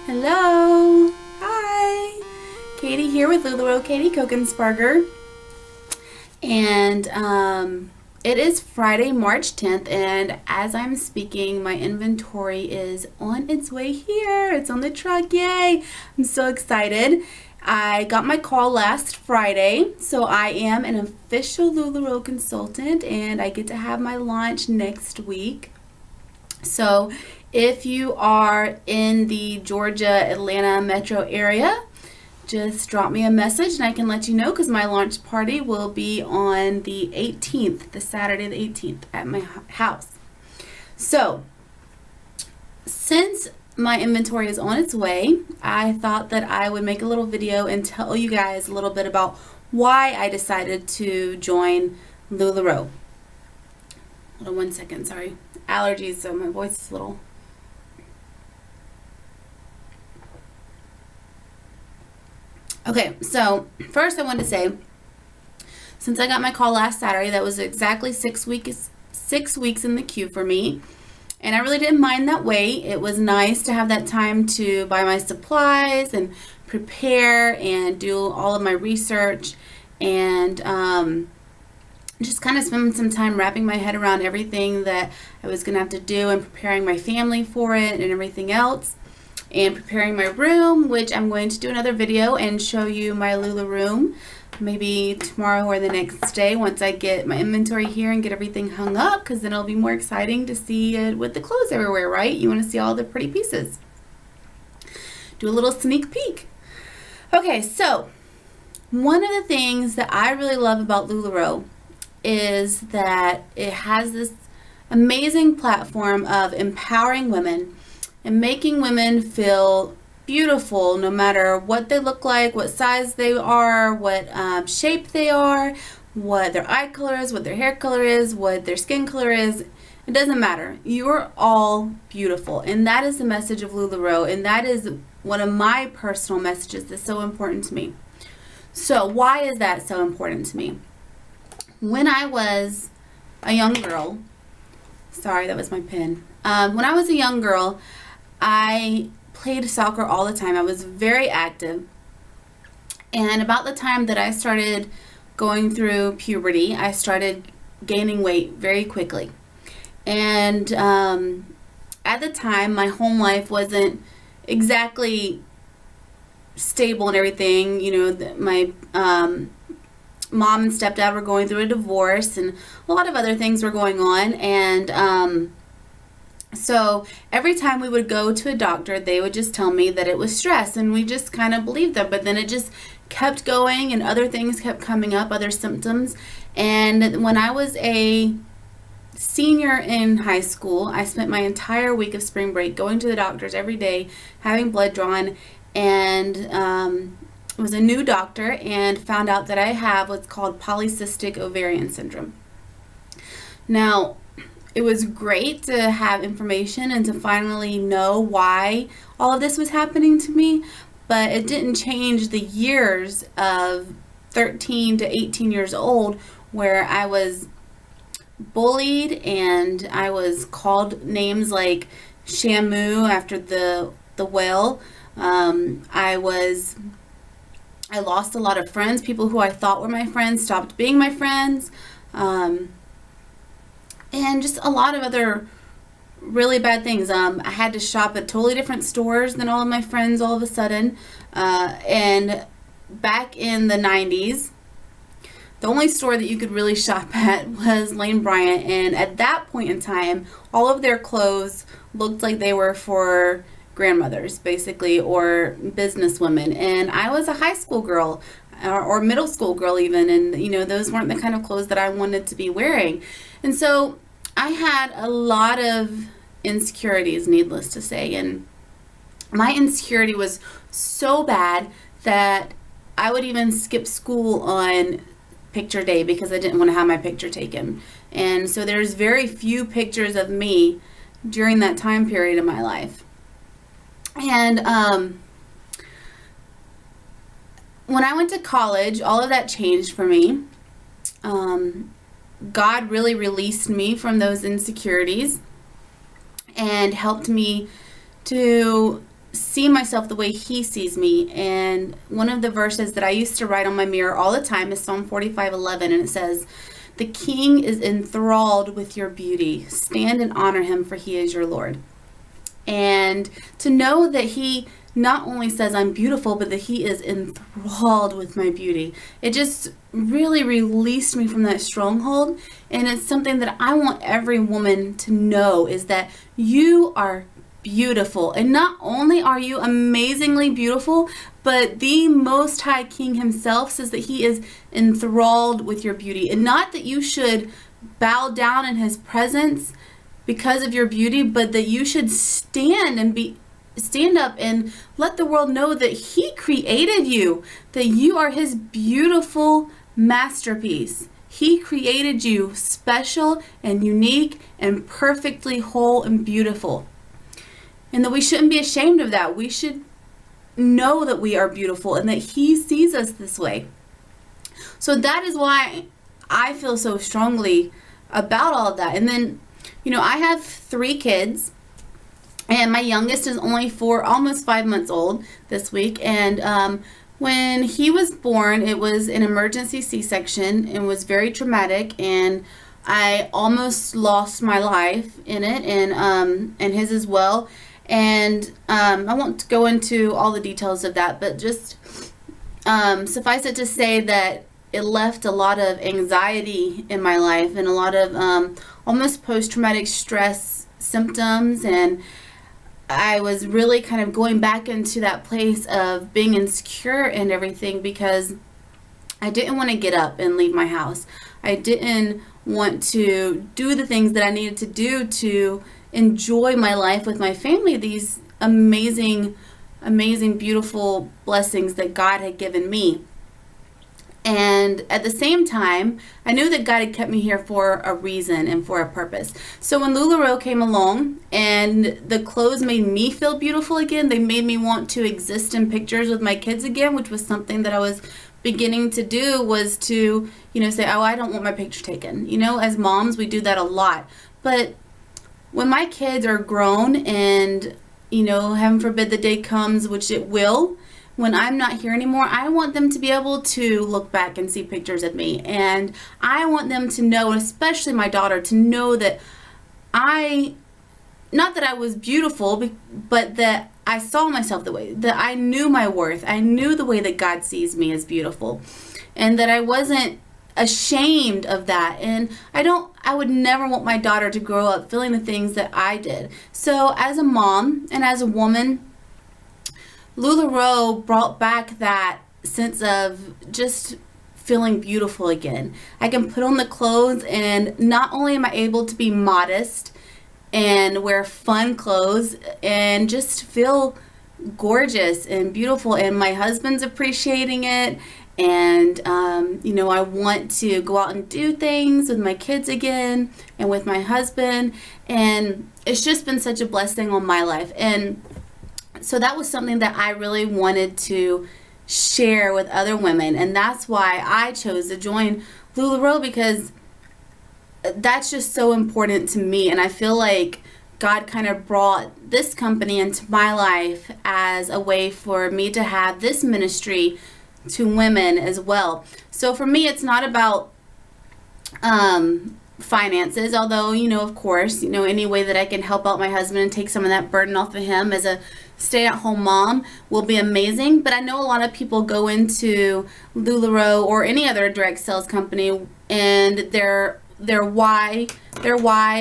Hello! Hi! Katie here with Lularoe, Katie Kokensparger. And it is Friday, March 10th, and as I'm speaking, my inventory is on its way here. It's on the truck, yay! I'm so excited. I got my call last Friday, so I am an official Lularoe consultant, and I get to have my launch next week. So if you are in the Georgia, Atlanta metro area, just drop me a message and I can let you know, because my launch party will be on the 18th, the Saturday the 18th at my house. So since my inventory is on its way, I thought that I would make a little video and tell you guys a little bit about why I decided to join Lularoe. Hold on one second, sorry. Allergies, so my voice is a little... Okay, so first I wanted to say, since I got my call last Saturday, that was exactly 6 weeks in the queue for me. And I really didn't mind that wait. It was nice to have that time to buy my supplies and prepare and do all of my research and just kind of spend some time wrapping my head around everything that I was going to have to do and preparing my family for it and everything else. And preparing my room, which I'm going to do another video and show you my Lula room maybe tomorrow or the next day once I get my inventory here and get everything hung up, because then it'll be more exciting to see it with the clothes everywhere, right? You want to see all the pretty pieces. Do a little sneak peek. Okay, so one of the things that I really love about Lularoe is that it has this amazing platform of empowering women and making women feel beautiful no matter what they look like, what size they are, what shape they are, what their eye color is, what their hair color is, what their skin color is. It doesn't matter. You're all beautiful. And that is the message of Lularoe. And that is one of my personal messages that's so important to me. So why is that so important to me? When I was a young girl, sorry, that was my pen. When I was a young girl, I played soccer all the time. I was very active. And about the time that I started going through puberty, I started gaining weight very quickly. And at the time, my home life wasn't exactly stable and everything. You know, my mom and stepdad were going through a divorce, and a lot of other things were going on. And so every time we would go to a doctor, they would just tell me that it was stress, and we just kind of believed them. But then it just kept going, and other things kept coming up, other symptoms. And when I was a senior in high school, I spent my entire week of spring break going to the doctors every day, having blood drawn, and was a new doctor and found out that I have what's called polycystic ovarian syndrome. Now, it was great to have information and to finally know why all of this was happening to me, but it didn't change the years of 13 to 18 years old where I was bullied and I was called names like Shamu after the whale. I lost a lot of friends. People who I thought were my friends stopped being my friends. And just a lot of other really bad things. I had to shop at totally different stores than all of my friends all of a sudden. And back in the 90s, the only store that you could really shop at was Lane Bryant. And at that point in time, all of their clothes looked like they were for grandmothers, basically, or businesswomen. And I was a high school girl, or middle school girl even, and you know, those weren't the kind of clothes that I wanted to be wearing. And so I had a lot of insecurities, needless to say, and my insecurity was so bad that I would even skip school on picture day because I didn't want to have my picture taken. And so there's very few pictures of me during that time period in my life. And when I went to college, all of that changed for me. God really released me from those insecurities and helped me to see myself the way he sees me. And one of the verses that I used to write on my mirror all the time is Psalm 45:11, and it says, "The king is enthralled with your beauty. Stand and honor him, for he is your Lord." And to know that he not only says I'm beautiful, but that he is enthralled with my beauty, it just really released me from that stronghold. And it's something that I want every woman to know, is that you are beautiful. And not only are you amazingly beautiful, but the Most High King himself says that he is enthralled with your beauty. And not that you should bow down in his presence because of your beauty, but that you should stand up and let the world know that he created you, that you are his beautiful masterpiece. He created you special and unique and perfectly whole and beautiful. And that we shouldn't be ashamed of that. We should know that we are beautiful and that he sees us this way. So that is why I feel so strongly about all of that. And then, I have 3 kids, and my youngest is only almost 5 months old this week. And when he was born, it was an emergency C-section and was very traumatic, and I almost lost my life in it, and his as well. And I won't go into all the details of that, but just suffice it to say that it left a lot of anxiety in my life and a lot of almost post-traumatic stress symptoms. And I was really kind of going back into that place of being insecure and everything, because I didn't want to get up and leave my house. I didn't want to do the things that I needed to do to enjoy my life with my family, these amazing, beautiful blessings that God had given me. And at the same time, I knew that God had kept me here for a reason and for a purpose. So when Lularoe came along and the clothes made me feel beautiful again, they made me want to exist in pictures with my kids again, which was something that I was beginning to do, was to, say, oh, I don't want my picture taken. As moms, we do that a lot. But when my kids are grown and, heaven forbid the day comes, which it will, when I'm not here anymore, I want them to be able to look back and see pictures of me. And I want them to know, especially my daughter, to know that not that I was beautiful, but that I saw myself the way, that I knew my worth. I knew the way that God sees me as beautiful, and that I wasn't ashamed of that. And I would never want my daughter to grow up feeling the things that I did. So as a mom and as a woman, Lularoe brought back that sense of just feeling beautiful again. I can put on the clothes, and not only am I able to be modest and wear fun clothes and just feel gorgeous and beautiful, and my husband's appreciating it. And, I want to go out and do things with my kids again and with my husband. And it's just been such a blessing on my life. And so that was something that I really wanted to share with other women. And that's why I chose to join Lularoe, because that's just so important to me. And I feel like God kind of brought this company into my life as a way for me to have this ministry to women as well. So for me, it's not about finances, although, of course, any way that I can help out my husband and take some of that burden off of him as a stay-at-home mom will be amazing. But I know a lot of people go into Lularoe or any other direct sales company, and their why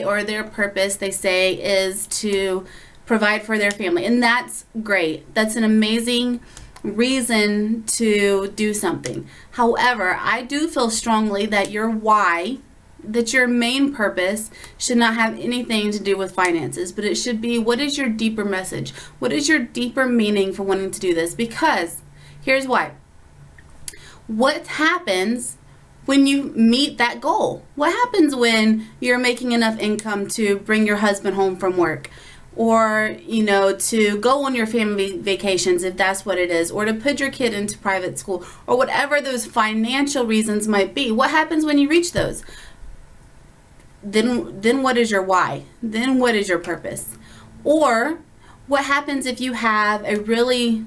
or their purpose, they say, is to provide for their family. And that's great. That's an amazing reason to do something. However, I do feel strongly that your why, that your main purpose should not have anything to do with finances, but it should be, what is your deeper message? What is your deeper meaning for wanting to do this? Because here's why. What happens when you meet that goal? What happens when you're making enough income to bring your husband home from work? Or, to go on your family vacations, if that's what it is, or to put your kid into private school, or whatever those financial reasons might be. What happens when you reach those? Then what is your why? Then what is your purpose? Or What happens if you have a really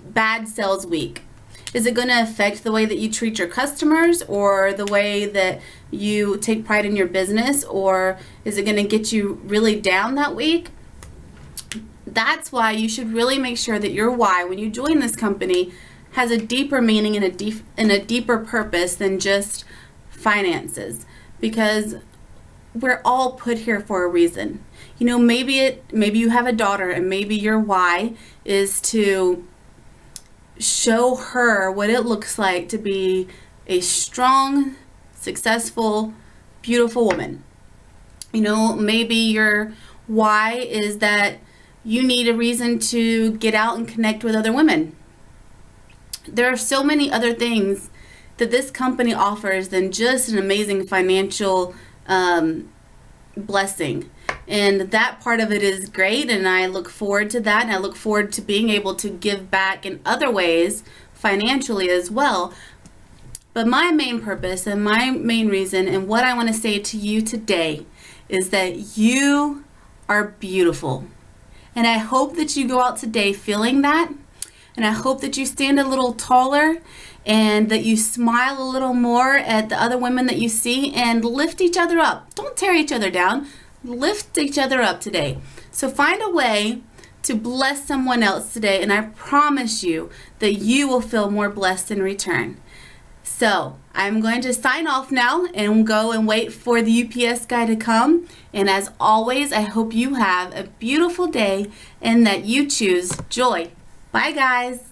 bad sales week? Is it going to affect the way that you treat your customers, or the way that you take pride in your business, or is it going to get you really down that week? That's why you should really make sure that your why when you join this company has a deeper meaning and a deeper purpose than just finances, because we're all put here for a reason. You know, maybe you have a daughter, and maybe your why is to show her what it looks like to be a strong, successful, beautiful woman. You know, maybe your why is that you need a reason to get out and connect with other women. There are so many other things that this company offers than just an amazing financial blessing. And that part of it is great, and I look forward to that, and I look forward to being able to give back in other ways financially as well. But my main purpose and my main reason, and what I want to say to you today, is that you are beautiful. And I hope that you go out today feeling that, and I hope that you stand a little taller, and that you smile a little more at the other women that you see, and lift each other up. Don't tear each other down. Lift each other up today. So find a way to bless someone else today, and I promise you that you will feel more blessed in return. So I'm going to sign off now and go and wait for the UPS guy to come. And as always, I hope you have a beautiful day and that you choose joy. Bye, guys.